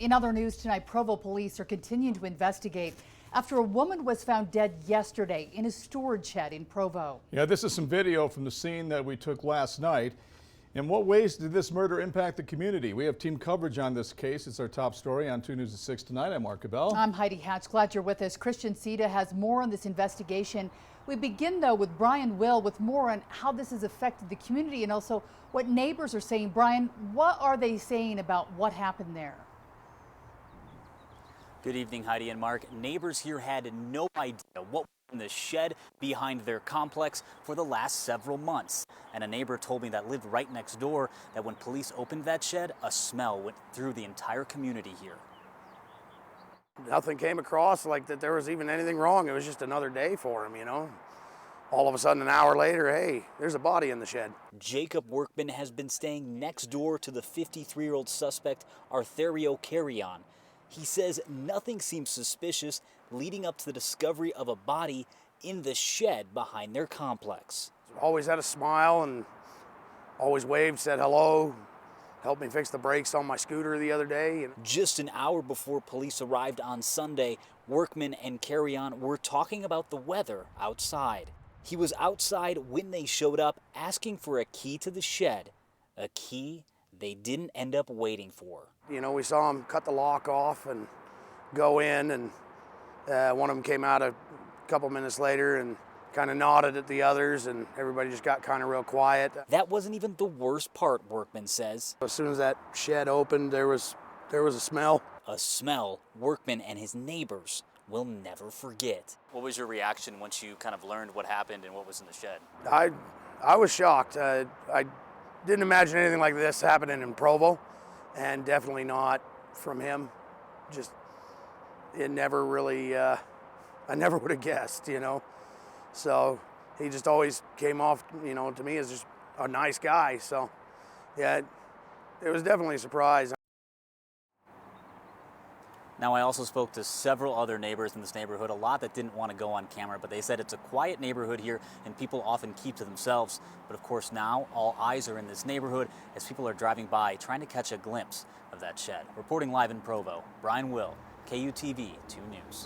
In other news tonight, Provo police are continuing to investigate after a woman was found dead yesterday in a storage shed in Provo. Yeah, this is some video from the scene that we took last night. In what ways did this murder impact the community? We have team coverage on this case. It's our top story on 2 News at 6 tonight. I'm Mark Cabell. I'm Heidi Hatch. Glad you're with us. Christian Cita has more on this investigation. We begin, though, with Brian Will with more on how this has affected the community and also what neighbors are saying. Brian, what are they saying about what happened there? Good evening, Heidi and Mark. Neighbors here had no idea what was in the shed behind their complex for the last several months. And a neighbor told me that lived right next door that when police opened that shed, a smell went through the entire community here. Nothing came across like that there was even anything wrong. It was just another day for him, you know. All of a sudden, an hour later, hey, there's a body in the shed. Jacob Workman has been staying next door to the 53-year-old suspect, Arthuro Carrion. He says nothing seems suspicious leading up to the discovery of a body in the shed behind their complex. Always had a smile and always waved, said hello, helped me fix the brakes on my scooter the other day. Just an hour before police arrived on Sunday, Workman and Carrion were talking about the weather outside. He was outside when they showed up asking for a key to the shed, a key they didn't end up waiting for. You know, we saw him cut the lock off and go in, and one of them came out a couple minutes later and kind of nodded at the others, and everybody just got kind of real quiet. That wasn't even the worst part, Workman says. As soon as that shed opened, there was a smell. A smell Workman and his neighbors will never forget. What was your reaction once you kind of learned what happened and what was in the shed? I was shocked. I didn't imagine anything like this happening in Provo, and definitely not from him. Just, it never really, I never would have guessed, you know. So he just always came off, you know, to me as just a nice guy. So yeah, it was definitely a surprise. Now, I also spoke to several other neighbors in this neighborhood, a lot that didn't want to go on camera, but they said it's a quiet neighborhood here and people often keep to themselves. But of course now all eyes are in this neighborhood as people are driving by trying to catch a glimpse of that shed. Reporting live in Provo, Brian Will, KUTV 2 News.